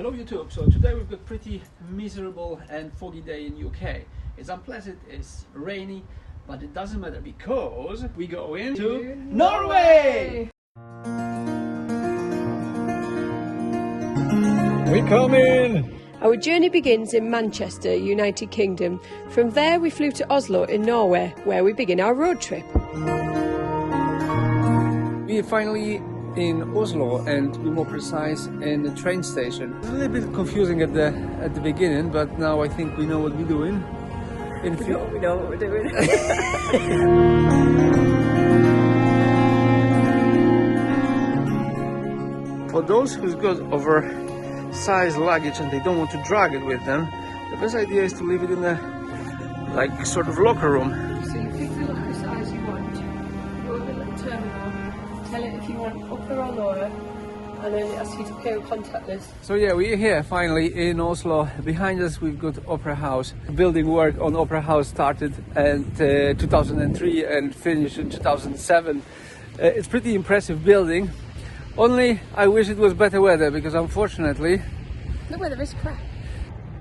Hello YouTube, so today we've got pretty miserable and foggy day in UK. It's unpleasant, it's rainy, but it doesn't matter because we go into Norway! We come in! Our journey begins in Manchester, United Kingdom. From there we flew to Oslo in Norway, where we begin our road trip. We are finally in Oslo, and to be more precise, in the train station. It's a little bit confusing at the beginning, but now I think we know what we're doing. We know what we're doing. For those who's got oversized luggage and they don't want to drag it with them, the best idea is to leave it in a like sort of locker room. So you pick the locker size you want, go to the little terminal, tell it if you want upper or lower, and then it asks you to pay with contactless. So yeah, we're here finally in Oslo. Behind us we've got Opera House. Building work on Opera House started in 2003 and finished in 2007. It's pretty impressive building. Only I wish it was better weather, because unfortunately the weather is crap.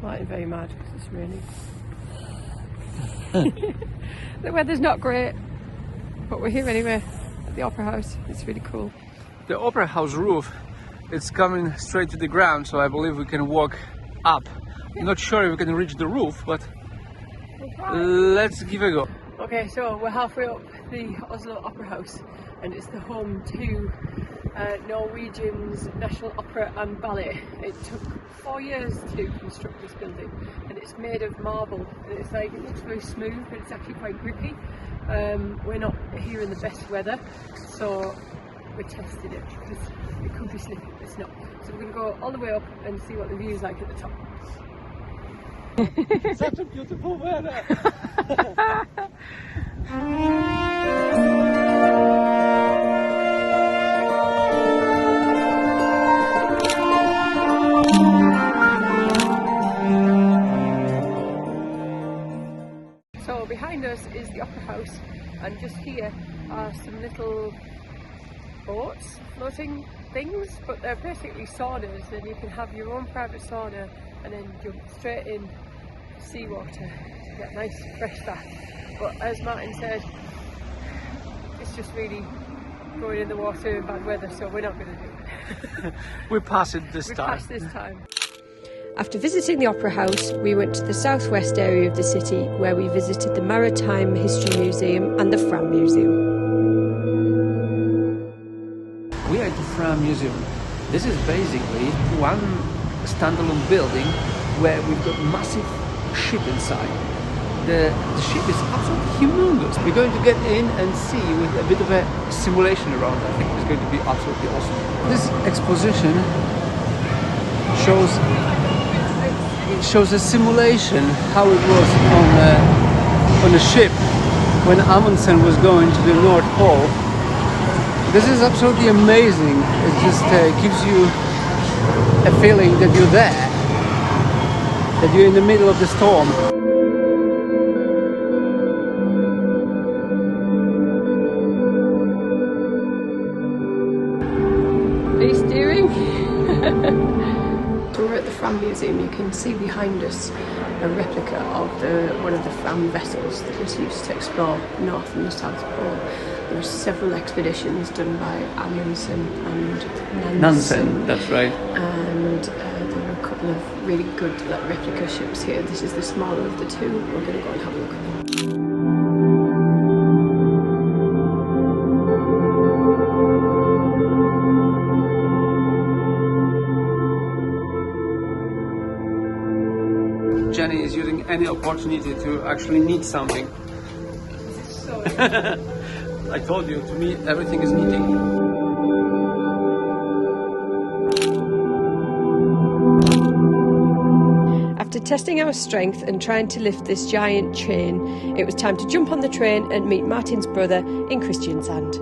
Martin's very mad because it's raining. The weather's not great, but we're here anyway at the Opera House. It's really cool. The Opera House roof, it's coming straight to the ground, so I believe we can walk up. I'm not sure if we can reach the roof, but let's give it a go. Okay, so we're halfway up the Oslo Opera House, and it's the home to Norwegian's National Opera and Ballet. It took 4 years to construct this building, and it's made of marble, and it's like, it looks very smooth, but it's actually quite grippy. We're not here in the best weather, so we're testing it because it could be slippy, but it's not. So we're going to go all the way up and see what the view is like at the top. Such a beautiful weather! So behind us is the Opera House, and just here are some little boats, floating things, but they're basically saunas, and you can have your own private sauna and then jump straight in seawater to get a nice fresh bath. But as Martin said, it's just really going in the water in bad weather, so we're not going to do it. We pass it this we time. passed this time. After visiting the Opera House, we went to the southwest area of the city, where we visited the Maritime History Museum and the FRAM Museum. We are at the FRAM Museum. This is basically one standalone building where we've got massive ship inside. The ship is absolutely humongous. We're going to get in and see with a bit of a simulation around. I think it's going to be absolutely awesome. This exposition shows a simulation how it was on a ship when Amundsen was going to the North Pole. This is absolutely amazing. It just gives you a feeling that you're there, that you're in the middle of the storm. Are you steering? So we're at the FRAM Museum. You can see behind us a replica of one of the FRAM vessels that was used to explore North and the South Pole. There were several expeditions done by Amundsen and Nansen. That's right. And there were a couple of really good replica ships here. This is the smaller of the two. We're going to go and have a look at them. Jenny is using any opportunity to actually knit something. This is so I told you, to me everything is knitting. After testing our strength and trying to lift this giant chain, it was time to jump on the train and meet Martin's brother in Kristiansand.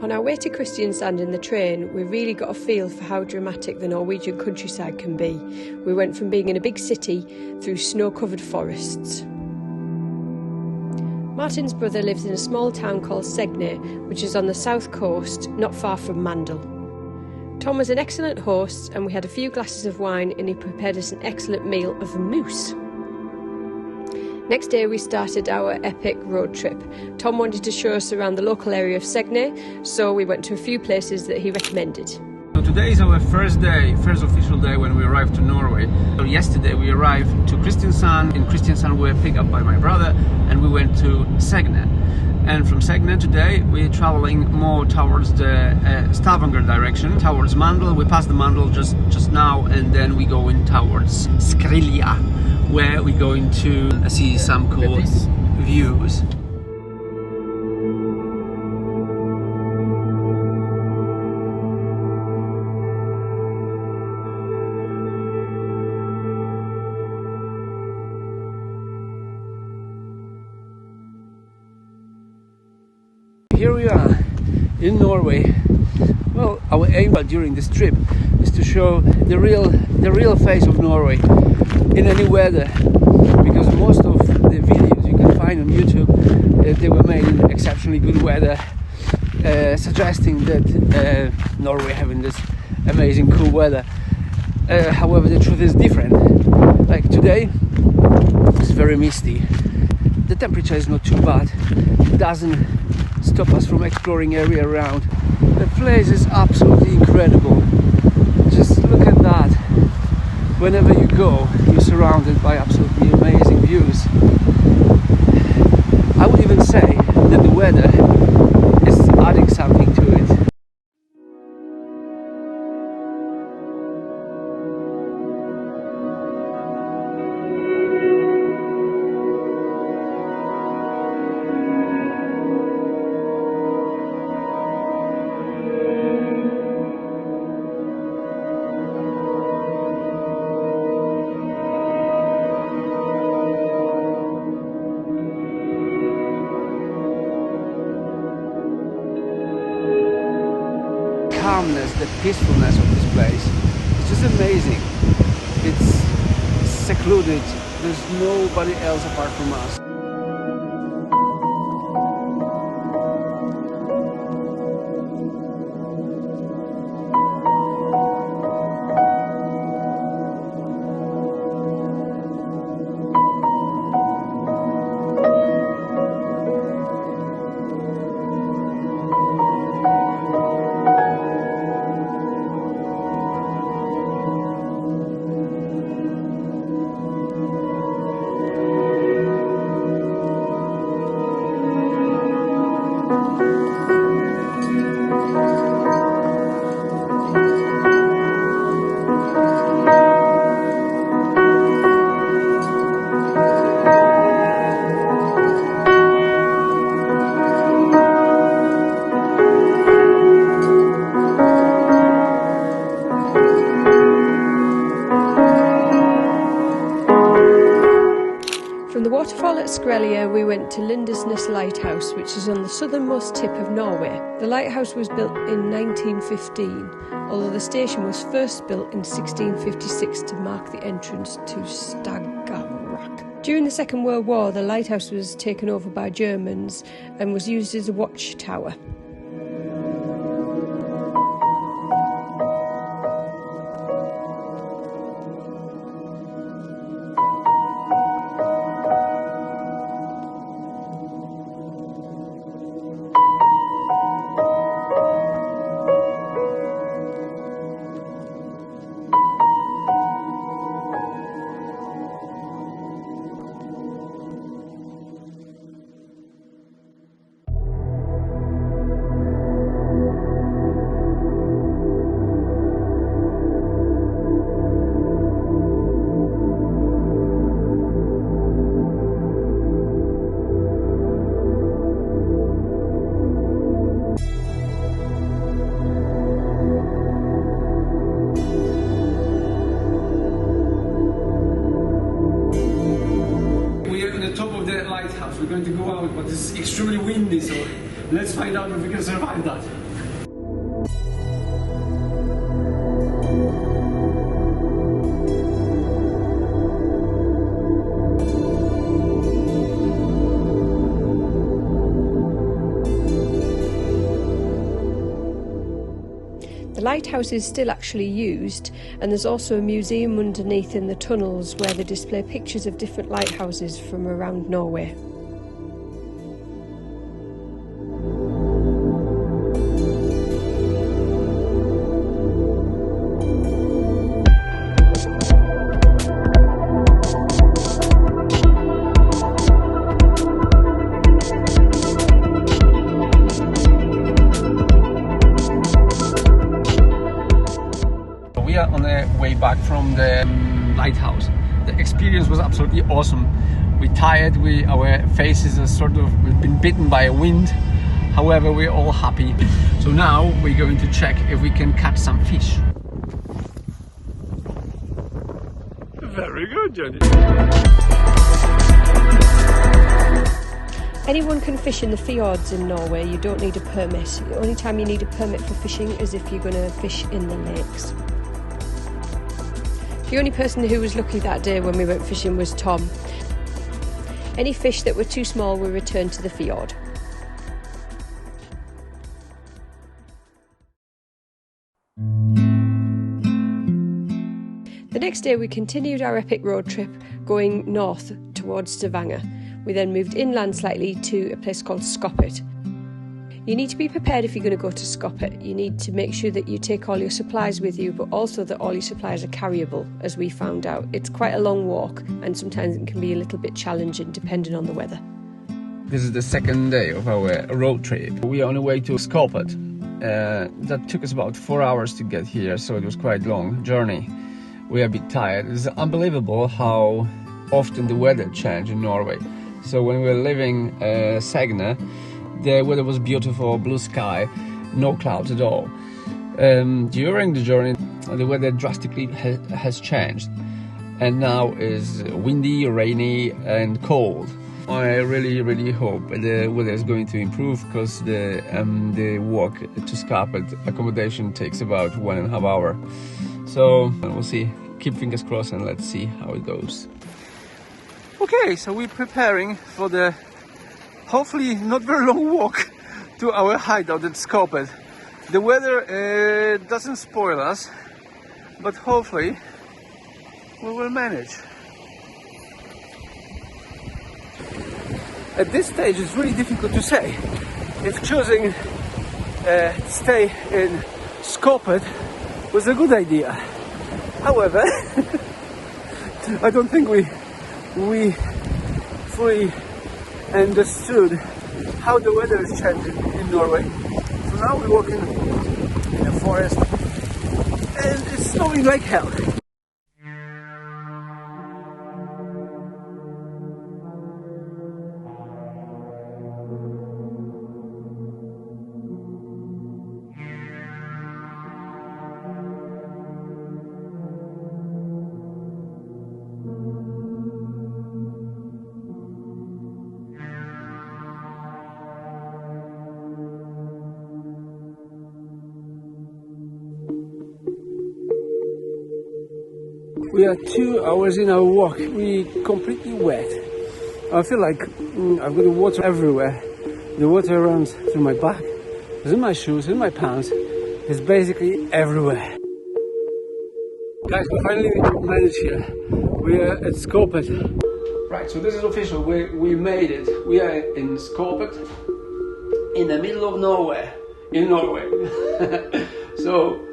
On our way to Kristiansand in the train, we really got a feel for how dramatic the Norwegian countryside can be. We went from being in a big city through snow-covered forests. Martin's brother lives in a small town called Søgne, which is on the south coast, not far from Mandal. Tom was an excellent host, and we had a few glasses of wine, and he prepared us an excellent meal of moose. Next day we started our epic road trip. Tom wanted to show us around the local area of Søgne, so we went to a few places that he recommended. So today is our first official day when we arrived to Norway. So yesterday we arrived to Kristiansand. In Kristiansand we were picked up by my brother and we went to Søgne. And from Søgne today we're traveling more towards the Stavanger direction, towards Mandal. We passed the Mandal just now, and then we go in towards Skrilja, where we're going to see some cool views. Here we are in Norway. Well, our aim during this trip is to show the real face of Norway in any weather, because most of the videos you can find on YouTube they were made in exceptionally good weather, suggesting that Norway having this amazing cool weather. However, the truth is different. Like today, it's very misty. The temperature is not too bad. It doesn't stop us from exploring area around. The place is absolutely incredible. Just look at that. Whenever you go, you're surrounded by absolutely amazing views. I would even say that the weather is adding something to it. Calmness, the peacefulness of this place, it's just amazing. It's secluded, there's nobody else apart from us. Waterfall at Skøpet, we went to Lindesnes Lighthouse, which is on the southernmost tip of Norway. The lighthouse was built in 1915, although the station was first built in 1656 to mark the entrance to Skagerrak. During the Second World War, the lighthouse was taken over by Germans and was used as a watchtower. We're going to go out, but it's extremely windy, so let's find out if we can survive that. The lighthouse is still actually used, and there's also a museum underneath in the tunnels where they display pictures of different lighthouses from around Norway. On the way back from the lighthouse. The experience was absolutely awesome. We're tired, our faces are we've been bitten by a wind. However, we're all happy. So now we're going to check if we can catch some fish. Very good, Johnny. Anyone can fish in the fjords in Norway. You don't need a permit. The only time you need a permit for fishing is if you're going to fish in the lakes. The only person who was lucky that day when we went fishing was Tom. Any fish that were too small were returned to the fjord. The next day we continued our epic road trip going north towards Stavanger. We then moved inland slightly to a place called Skøpet. You need to be prepared if you're going to go to Skøpet. You need to make sure that you take all your supplies with you, but also that all your supplies are carryable, as we found out. It's quite a long walk, and sometimes it can be a little bit challenging depending on the weather. This is the second day of our road trip. We are on the way to Skøpet. That took us about 4 hours to get here, so it was quite a long journey. We are a bit tired. It's unbelievable how often the weather changes in Norway. So when we were leaving Søgne, the weather was beautiful, blue sky, no clouds at all. During the journey, the weather drastically has changed, and now is windy, rainy, and cold. I really hope the weather is going to improve, because the walk to Skøpet accommodation takes about 1.5 hours. So we'll see. Keep fingers crossed and let's see how it goes. Okay, so we're preparing for the hopefully not very long walk to our hideout at Skøpet. The weather doesn't spoil us, but hopefully we will manage. At this stage it's really difficult to say if choosing to stay in Skøpet was a good idea. However, I don't think we fully understood how the weather is changing in Norway. So now we're walking in a forest and it's snowing like hell. We are 2 hours in our walk. We're completely wet. I feel like I've got the water everywhere. The water runs through my back, it's in my shoes, in my pants. It's basically everywhere. Guys, we finally managed here. We are at Skøpet. Right, so this is official. We made it. We are in Skøpet, in the middle of nowhere, in Norway. So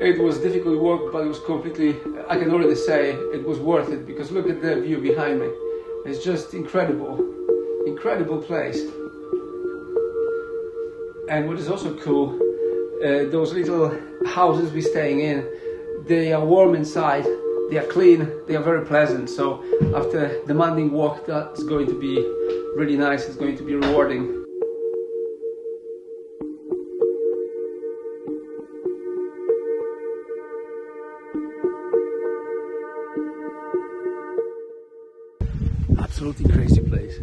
it was difficult work, but it was completely, I can already say it was worth it, because look at the view behind me. It's just incredible, incredible place. And what is also cool, those little houses we're staying in, they are warm inside, they are clean, they are very pleasant. So after a demanding walk, that's going to be really nice, it's going to be rewarding. Absolutely crazy place.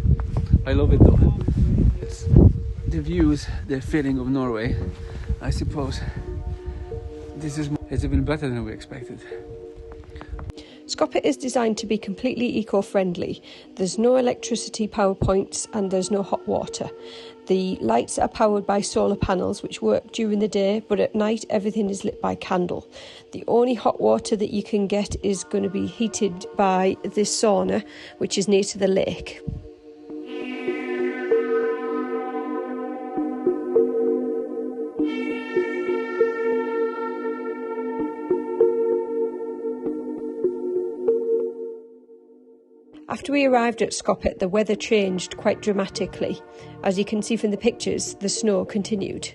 I love it though. It's the views, the feeling of Norway. I suppose this is it's even better than we expected. Skøpet is designed to be completely eco-friendly. There's no electricity power points and there's no hot water. The lights are powered by solar panels which work during the day, but at night everything is lit by candle. The only hot water that you can get is going to be heated by this sauna, which is near to the lake. After we arrived at Skøpet, the weather changed quite dramatically. As you can see from the pictures, the snow continued.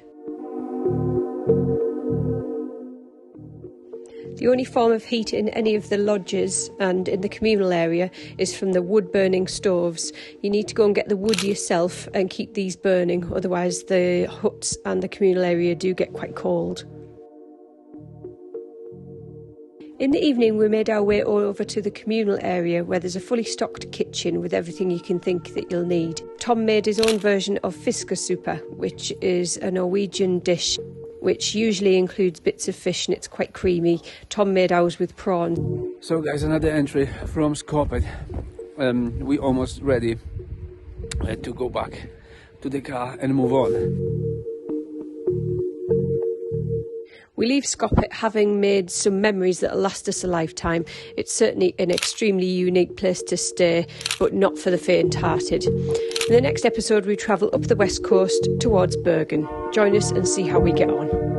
The only form of heat in any of the lodges and in the communal area is from the wood-burning stoves. You need to go and get the wood yourself and keep these burning, otherwise the huts and the communal area do get quite cold. In the evening, we made our way over to the communal area where there's a fully stocked kitchen with everything you can think that you'll need. Tom made his own version of fiskesuppa, which is a Norwegian dish which usually includes bits of fish and it's quite creamy. Tom made ours with prawn. So guys, another entry from Skøpet. We almost ready to go back to the car and move on. We leave Skøpet having made some memories that'll last us a lifetime. It's certainly an extremely unique place to stay, but not for the faint-hearted. In the next episode, we travel up the west coast towards Bergen. Join us and see how we get on.